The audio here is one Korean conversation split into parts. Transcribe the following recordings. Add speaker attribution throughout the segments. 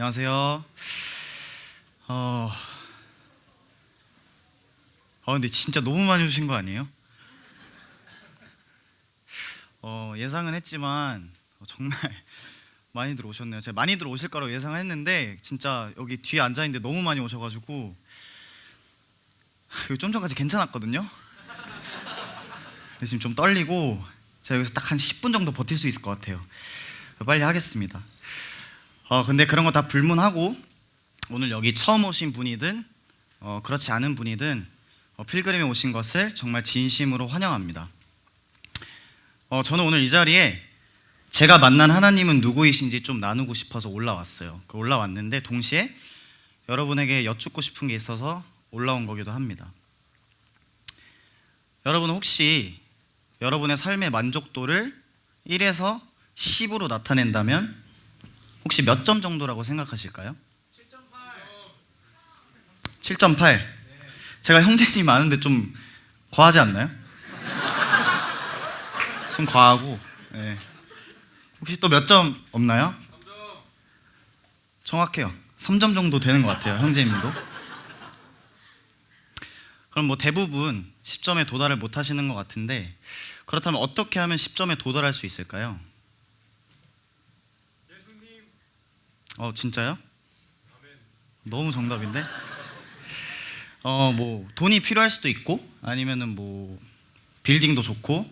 Speaker 1: 안녕하세요. 근데 진짜 너무 많이 오신 거 아니에요? 예상은 했지만 정말 많이들 오셨네요. 제가 많이들 오실 거라고 예상했는데 진짜 여기 뒤에 앉아 있는데 너무 많이 오셔가지고 좀 전까지 괜찮았거든요. 근데 지금 좀 떨리고 제가 여기서 딱 한 10분 정도 버틸 수 있을 것 같아요. 빨리 하겠습니다. 근데 그런 거 다 불문하고 오늘 여기 처음 오신 분이든 그렇지 않은 분이든 필그림에 오신 것을 정말 진심으로 환영합니다. 저는 오늘 이 자리에 제가 만난 하나님은 누구이신지 좀 나누고 싶어서 올라왔어요. 올라왔는데 동시에 여러분에게 여쭙고 싶은 게 있어서 올라온 거기도 합니다. 여러분 혹시 여러분의 삶의 만족도를 1에서 10으로 나타낸다면 혹시 몇 점 정도라고 생각하실까요? 7.8. 제가 형제님 아는데 좀 과하지 않나요? 좀 과하고. 네. 혹시 또 몇 점 없나요? 3점. 정확해요. 3점 정도 되는 것 같아요, 형제님도. 그럼 뭐 대부분 10점에 도달을 못 하시는 것 같은데, 그렇다면 어떻게 하면 10점에 도달할 수 있을까요? 진짜요? 너무 정답인데? 뭐 돈이 필요할 수도 있고 아니면은 뭐 빌딩도 좋고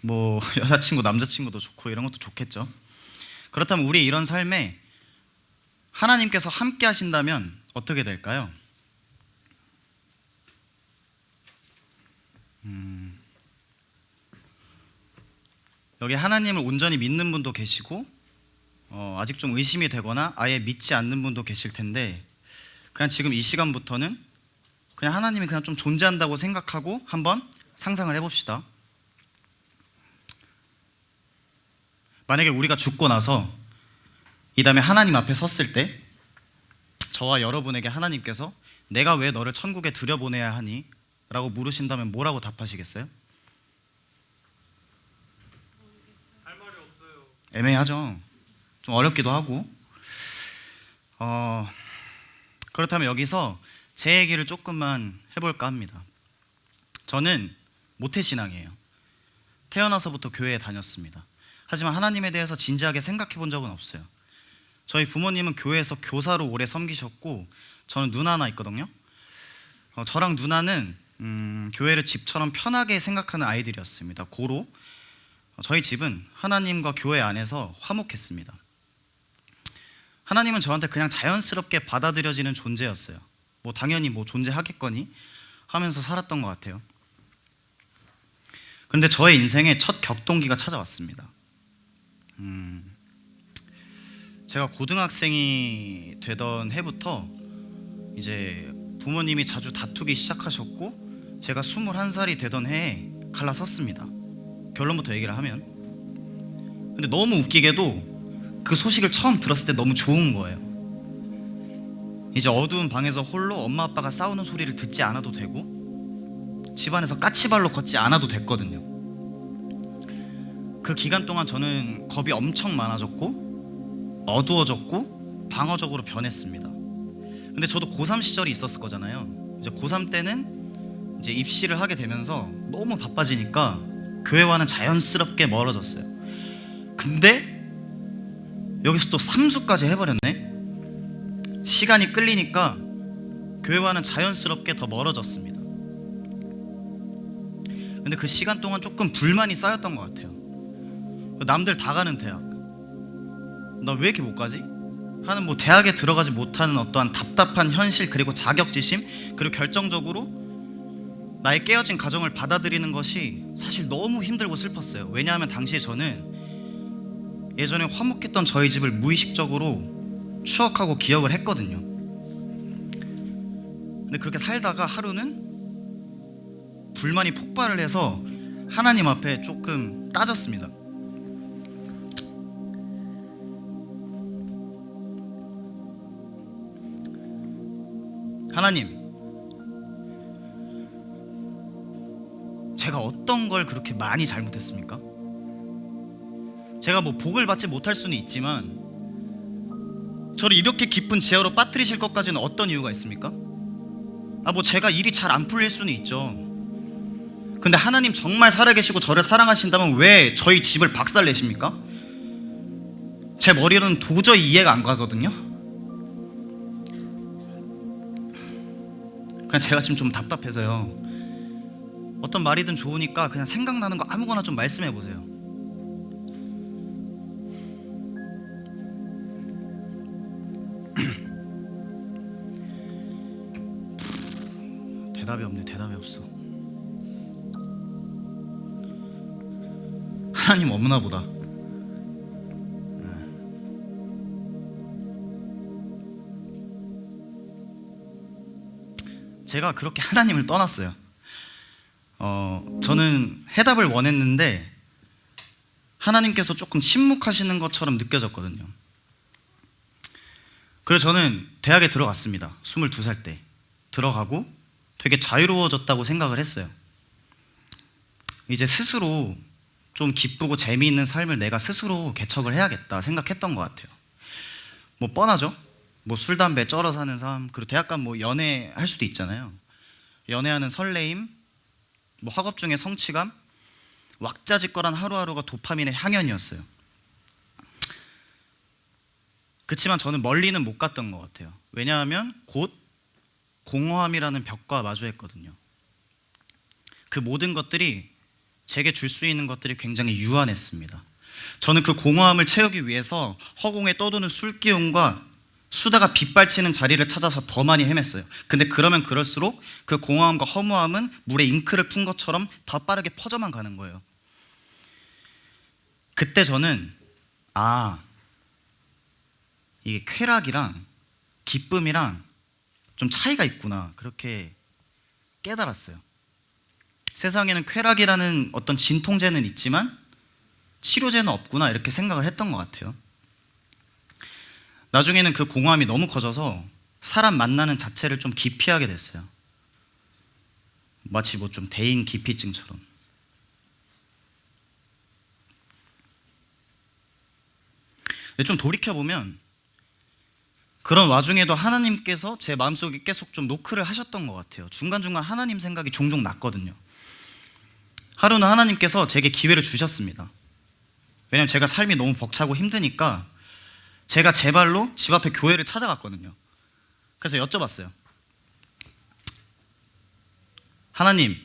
Speaker 1: 뭐 여자친구 남자친구도 좋고 이런 것도 좋겠죠. 그렇다면 우리 이런 삶에 하나님께서 함께 하신다면 어떻게 될까요? 여기 하나님을 온전히 믿는 분도 계시고 아직 좀 의심이 되거나 아예 믿지 않는 분도 계실 텐데, 그냥 지금 이 시간부터는 그냥 하나님이 그냥 좀 존재한다고 생각하고 한번 상상을 해봅시다. 만약에 우리가 죽고 나서 이 다음에 하나님 앞에 섰을 때 저와 여러분에게 하나님께서 내가 왜 너를 천국에 들여보내야 하니? 라고 물으신다면 뭐라고 답하시겠어요?
Speaker 2: 할 말이 없어요.
Speaker 1: 애매하죠. 좀 어렵기도 하고. 그렇다면 여기서 제 얘기를 조금만 해볼까 합니다. 저는 모태신앙이에요. 태어나서부터 교회에 다녔습니다. 하지만 하나님에 대해서 진지하게 생각해 본 적은 없어요. 저희 부모님은 교회에서 교사로 오래 섬기셨고 저는 누나 하나 있거든요. 저랑 누나는 교회를 집처럼 편하게 생각하는 아이들이었습니다. 고로 저희 집은 하나님과 교회 안에서 화목했습니다. 하나님은 저한테 그냥 자연스럽게 받아들여지는 존재였어요. 뭐 당연히 뭐 존재하겠거니 하면서 살았던 것 같아요. 그런데 저의 인생에 첫 격동기가 찾아왔습니다. 제가 고등학생이 되던 해부터 이제 부모님이 자주 다투기 시작하셨고 제가 21살이 되던 해에 갈라섰습니다. 결론부터 얘기를 하면. 근데 너무 웃기게도 그 소식을 처음 들었을 때 너무 좋은 거예요. 이제 어두운 방에서 홀로 엄마 아빠가 싸우는 소리를 듣지 않아도 되고 집안에서 까치발로 걷지 않아도 됐거든요. 그 기간 동안 저는 겁이 엄청 많아졌고 어두워졌고 방어적으로 변했습니다. 근데 저도 고3 시절이 있었을 거잖아요. 이제 고3 때는 이제 입시를 하게 되면서 너무 바빠지니까 교회와는 자연스럽게 멀어졌어요. 근데 여기서 또 삼수까지 해버렸네. 시간이 끌리니까 교회와는 자연스럽게 더 멀어졌습니다. 근데 그 시간 동안 조금 불만이 쌓였던 것 같아요. 남들 다 가는 대학 나 왜 이렇게 못 가지? 하는 뭐 대학에 들어가지 못하는 어떠한 답답한 현실, 그리고 자격지심, 그리고 결정적으로 나의 깨어진 가정을 받아들이는 것이 사실 너무 힘들고 슬펐어요. 왜냐하면 당시에 저는 예전에 화목했던 저희 집을 무의식적으로 추억하고 기억을 했거든요. 근데 그렇게 살다가 하루는 불만이 폭발을 해서 하나님 앞에 조금 따졌습니다. 하나님, 제가 어떤 걸 그렇게 많이 제가 뭐 복을 받지 못할 수는 있지만 저를 이렇게 깊은 지하로 빠뜨리실 것까지는 어떤 이유가 있습니까? 뭐 제가 일이 잘 안 풀릴 수는 있죠. 근데 하나님 정말 살아계시고 저를 사랑하신다면 왜 저희 집을 박살내십니까? 제 머리로는 도저히 이해가 안 가거든요. 그냥 제가 지금 좀 답답해서요. 어떤 말이든 좋으니까 그냥 생각나는 거 아무거나 좀 말씀해 보세요. 대답이 없네. 대답이 없어. 하나님 없나 보다. 제가 그렇게 하나님을 떠났어요. 저는 해답을 원했는데 하나님께서 조금 침묵하시는 것처럼 느껴졌거든요. 그래서 저는 대학에 들어갔습니다. 22살 때 들어가고 되게 자유로워졌다고 생각을 했어요. 이제 스스로 좀 기쁘고 재미있는 삶을 내가 스스로 개척을 해야겠다 생각했던 것 같아요. 뭐 뻔하죠. 뭐 술, 담배 쩔어 사는 삶, 그리고 대학 가면 뭐 연애할 수도 있잖아요. 연애하는 설레임, 뭐 학업 중에 성취감, 왁자지껄한 하루하루가 도파민의 향연이었어요. 그치만 저는 멀리는 못 갔던 것 같아요. 왜냐하면 곧 공허함이라는 벽과 마주했거든요. 그 모든 것들이 제게 줄 수 있는 것들이 굉장히 유한했습니다. 저는 그 공허함을 채우기 위해서 허공에 떠도는 술기운과 수다가 빗발치는 자리를 찾아서 더 많이 헤맸어요. 근데 그러면 그럴수록 그 공허함과 허무함은 물에 잉크를 푼 것처럼 더 빠르게 퍼져만 가는 거예요. 그때 저는 이게 쾌락이랑 기쁨이랑 좀 차이가 있구나, 그렇게 깨달았어요. 세상에는 쾌락이라는 어떤 진통제는 있지만 치료제는 없구나, 이렇게 생각을 했던 것 같아요. 나중에는 그 공허함이 너무 커져서 사람 만나는 자체를 좀 기피하게 됐어요. 마치 뭐 좀 대인 기피증처럼. 근데 좀 돌이켜보면 그런 와중에도 하나님께서 제 마음속에 계속 좀 노크를 하셨던 것 같아요. 중간중간 하나님 생각이 종종 났거든요. 하루는 하나님께서 제게 기회를 주셨습니다. 왜냐면 제가 삶이 너무 벅차고 힘드니까 제가 제 발로 집 앞에 교회를 찾아갔거든요. 그래서 여쭤봤어요. 하나님,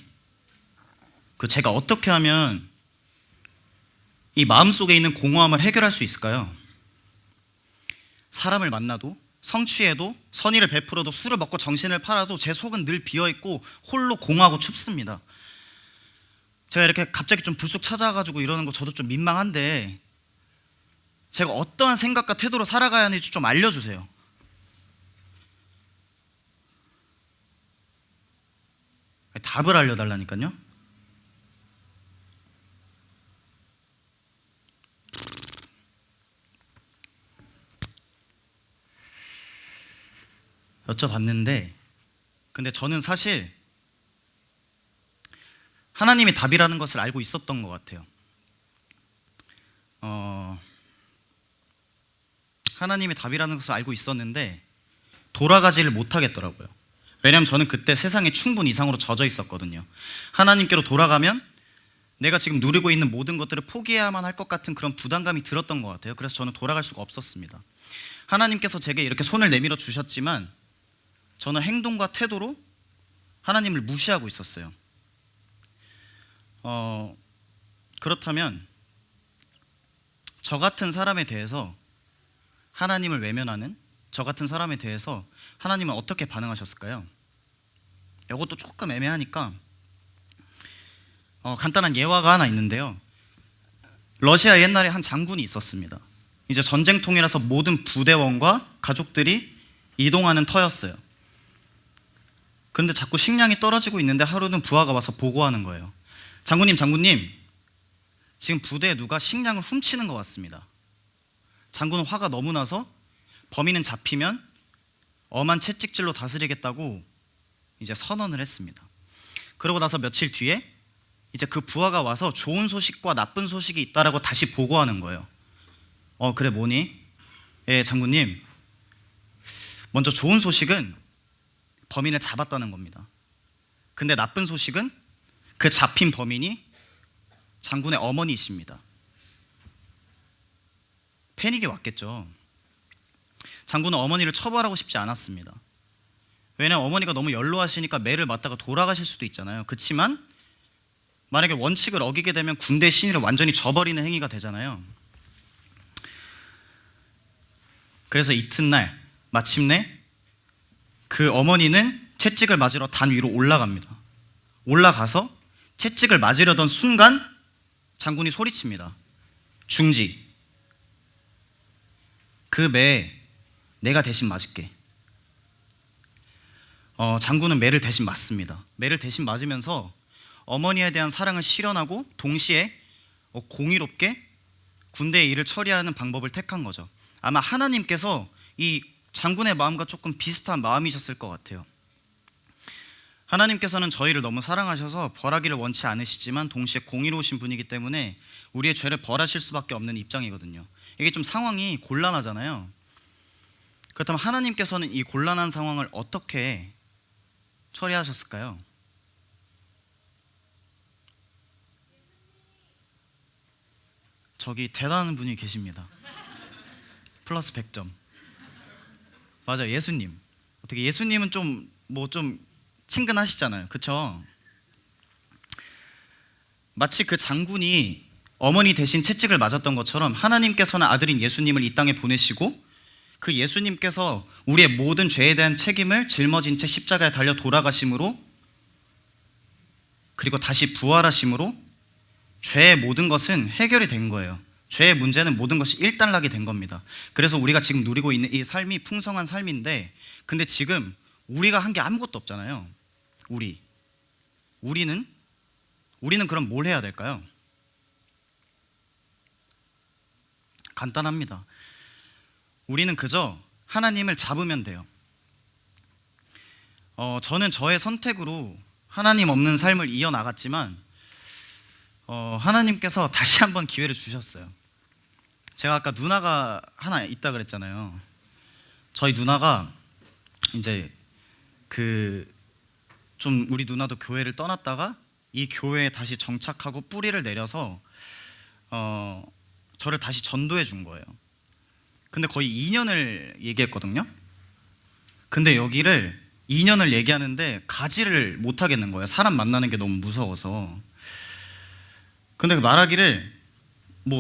Speaker 1: 제가 어떻게 하면 이 마음속에 있는 공허함을 해결할 수 있을까요? 사람을 만나도, 성취해도, 선의를 베풀어도, 술을 먹고 정신을 팔아도 제 속은 늘 비어있고 홀로 공허하고 춥습니다. 제가 이렇게 갑자기 좀 불쑥 찾아가지고 이러는 거 저도 좀 민망한데 제가 어떠한 생각과 태도로 살아가야 하는지 좀 알려주세요. 답을 알려달라니까요. 여쭤봤는데, 근데 저는 사실 하나님이 답이라는 것을 알고 있었던 것 같아요. 하나님이 답이라는 것을 알고 있었는데 돌아가지를 못하겠더라고요. 왜냐하면 저는 그때 세상의 충분 이상으로 젖어 있었거든요. 하나님께로 돌아가면 내가 지금 누리고 있는 모든 것들을 포기해야만 할 것 같은 그런 부담감이 들었던 것 같아요. 그래서 저는 돌아갈 수가 없었습니다. 하나님께서 제게 이렇게 손을 내밀어 주셨지만 저는 행동과 태도로 하나님을 무시하고 있었어요. 그렇다면 저 같은 사람에 대해서 하나님을 외면하는 저 같은 사람에 대해서 하나님은 어떻게 반응하셨을까요? 이것도 조금 애매하니까 간단한 예화가 하나 있는데요. 러시아 옛날에 한 장군이 있었습니다. 이제 전쟁통이라서 모든 부대원과 가족들이 이동하는 터였어요. 그런데 자꾸 식량이 떨어지고 있는데 하루는 부하가 와서 보고하는 거예요. 장군님, 지금 부대에 누가 식량을 훔치는 것 같습니다. 장군은 화가 너무 나서 범인은 잡히면 엄한 채찍질로 다스리겠다고 이제 선언을 했습니다. 그러고 나서 며칠 뒤에 이제 그 부하가 와서 좋은 소식과 나쁜 소식이 있다라고 다시 보고하는 거예요. 그래, 뭐니? 예, 장군님, 먼저 좋은 소식은 범인을 잡았다는 겁니다. 근데 나쁜 소식은 그 잡힌 범인이 장군의 어머니이십니다. 패닉이 왔겠죠. 장군은 어머니를 처벌하고 싶지 않았습니다. 왜냐하면 어머니가 너무 연로하시니까 매를 맞다가 돌아가실 수도 있잖아요. 그렇지만 만약에 원칙을 어기게 되면 군대 신의를 완전히 저버리는 행위가 되잖아요. 그래서 이튿날 마침내 그 어머니는 채찍을 맞으러 단 위로 올라갑니다. 올라가서 채찍을 맞으려던 순간 장군이 소리칩니다. 중지. 그 매에 내가 대신 맞을게. 장군은 매를 대신 맞습니다. 매를 대신 맞으면서 어머니에 대한 사랑을 실현하고 동시에 공의롭게 군대의 일을 처리하는 방법을 택한 거죠. 아마 하나님께서 이 장군의 마음과 조금 비슷한 마음이셨을 것 같아요. 하나님께서는 저희를 너무 사랑하셔서 벌하기를 원치 않으시지만 동시에 공의로우신 분이기 때문에 우리의 죄를 벌하실 수밖에 없는 입장이거든요. 이게 좀 상황이 곤란하잖아요. 그렇다면 하나님께서는 이 곤란한 상황을 어떻게 처리하셨을까요? 저기 대단한 분이 계십니다. 플러스 100점. 맞아요, 예수님. 어떻게 예수님은 좀 친근하시잖아요, 그렇죠? 마치 그 장군이 어머니 대신 채찍을 맞았던 것처럼 하나님께서는 아들인 예수님을 이 땅에 보내시고 그 예수님께서 우리의 모든 죄에 대한 책임을 짊어진 채 십자가에 달려 돌아가심으로 그리고 다시 부활하심으로 죄의 모든 것은 해결이 된 거예요. 죄의 문제는 모든 것이 일단락이 된 겁니다. 그래서 우리가 지금 누리고 있는 이 삶이 풍성한 삶인데, 근데 지금 우리가 한 게 아무것도 없잖아요. 우리는 그럼 뭘 해야 될까요? 간단합니다. 우리는 그저 하나님을 잡으면 돼요. 저는 저의 선택으로 하나님 없는 삶을 이어나갔지만 하나님께서 다시 한번 기회를 주셨어요. 제가 아까 누나가 하나 있다 그랬잖아요. 저희 누나가 이제 우리 누나도 교회를 떠났다가 이 교회에 다시 정착하고 뿌리를 내려서 저를 다시 전도해 준 거예요. 근데 거의 2년을 얘기했거든요. 근데 여기를 2년을 얘기하는데 가지를 못 하겠는 거예요. 사람 만나는 게 너무 무서워서. 근데 말하기를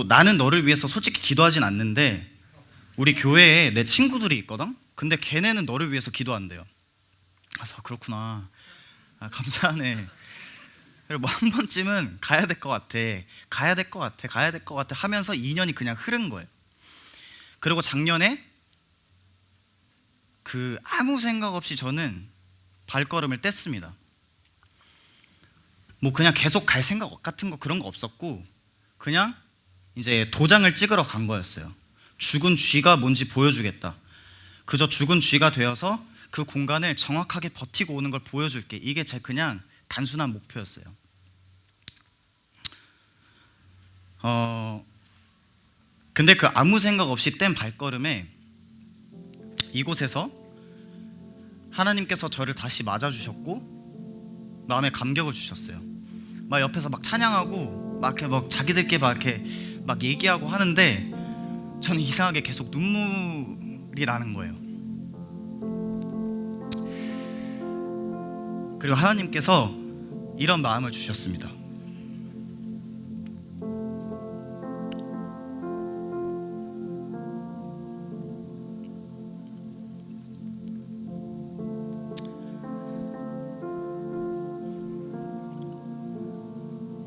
Speaker 1: 나는 너를 위해서 솔직히 기도하진 않는데 우리 교회에 내 친구들이 있거든. 근데 걔네는 너를 위해서 기도한대요. 그래서 그렇구나. 감사하네. 그리고 한 번쯤은 가야 될 것 같아 하면서 2년이 그냥 흐른 거예요. 그리고 작년에 아무 생각 없이 저는 발걸음을 뗐습니다. 그냥 계속 갈 생각 같은 거 그런 거 없었고 그냥 이제 도장을 찍으러 간 거였어요. 죽은 쥐가 뭔지 보여주겠다. 그저 죽은 쥐가 되어서 그 공간을 정확하게 버티고 오는 걸 보여줄게. 이게 제 그냥 단순한 목표였어요. 근데 그 아무 생각 없이 뗀 발걸음에 이곳에서 하나님께서 저를 다시 맞아주셨고 마음에 감격을 주셨어요. 막 옆에서 막 찬양하고 막 자기들끼리 막 얘기하고 하는데 저는 이상하게 계속 눈물이 나는 거예요. 그리고 하나님께서 이런 마음을 주셨습니다.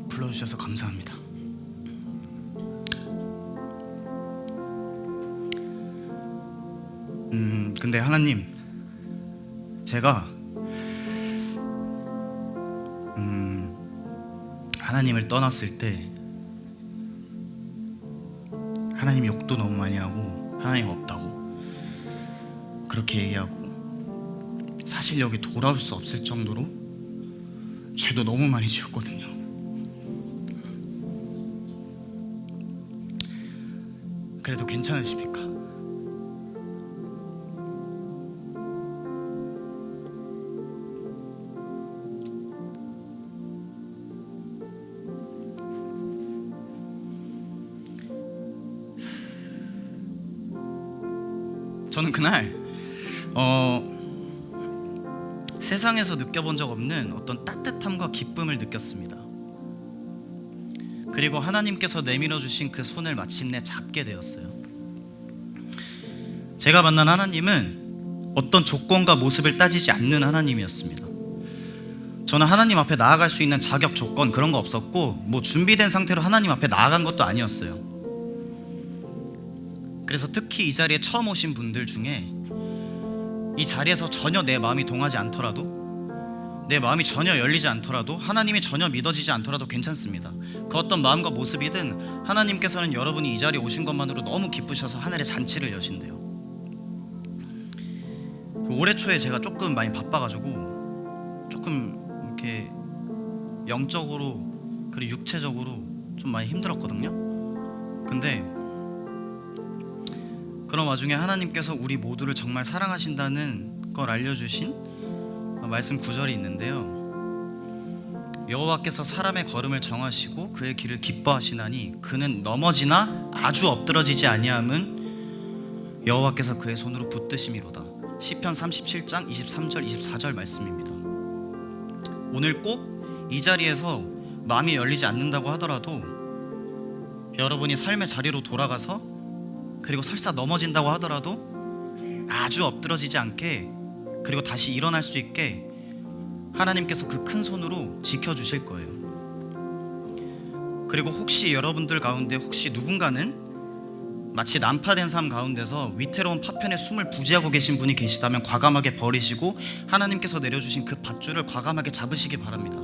Speaker 1: 불러주셔서 감사합니다. 근데 하나님, 제가 하나님을 떠났을 때 하나님 욕도 너무 많이 하고 하나님 없다고 그렇게 얘기하고 사실 여기 돌아올 수 없을 정도로 죄도 너무 많이 지었거든요. 그래도 괜찮으십니까? 저는 그날 세상에서 느껴본 적 없는 어떤 따뜻함과 기쁨을 느꼈습니다. 그리고 하나님께서 내밀어 주신 그 손을 마침내 잡게 되었어요. 제가 만난 하나님은 어떤 조건과 모습을 따지지 않는 하나님이었습니다. 저는 하나님 앞에 나아갈 수 있는 자격 조건 그런 거 없었고, 뭐 준비된 상태로 하나님 앞에 나아간 것도 아니었어요. 그래서 특히 이 자리에 처음 오신 분들 중에 이 자리에서 전혀 내 마음이 동하지 않더라도, 내 마음이 전혀 열리지 않더라도, 하나님이 전혀 믿어지지 않더라도 괜찮습니다. 그 어떤 마음과 모습이든 하나님께서는 여러분이 이 자리에 오신 것만으로 너무 기쁘셔서 하늘의 잔치를 여신대요. 그 올해 초에 제가 조금 많이 바빠가지고 조금 이렇게 영적으로 그리고 육체적으로 좀 많이 힘들었거든요. 근데 그런 와중에 하나님께서 우리 모두를 정말 사랑하신다는 걸 알려주신 말씀 구절이 있는데요. 여호와께서 사람의 걸음을 정하시고 그의 길을 기뻐하시나니 그는 넘어지나 아주 엎드러지지 아니함은 여호와께서 그의 손으로 붙드심이로다. 시편 37장 23절 24절 말씀입니다. 오늘 꼭 이 자리에서 마음이 열리지 않는다고 하더라도 여러분이 삶의 자리로 돌아가서, 그리고 설사 넘어진다고 하더라도 아주 엎드러지지 않게, 그리고 다시 일어날 수 있게 하나님께서 그 큰 손으로 지켜주실 거예요. 그리고 혹시 여러분들 가운데 혹시 누군가는 마치 난파된 삶 가운데서 위태로운 파편에 숨을 부지하고 계신 분이 계시다면 과감하게 버리시고 하나님께서 내려주신 그 밧줄을 과감하게 잡으시기 바랍니다.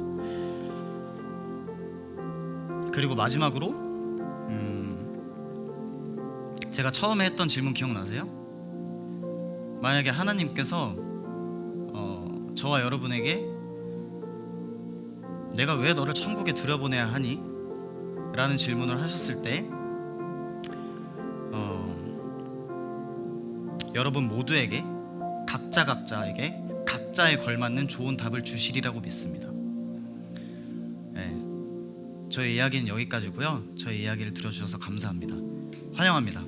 Speaker 1: 그리고 마지막으로 제가 처음에 했던 질문 기억나세요? 만약에 하나님께서 저와 여러분에게 내가 왜 너를 천국에 들여보내야 하니? 라는 질문을 하셨을 때 여러분 모두에게 각자에게 각자에 걸맞는 좋은 답을 주시리라고 믿습니다. 네, 저희 이야기는 여기까지고요. 저희 이야기를 들어주셔서 감사합니다. 환영합니다.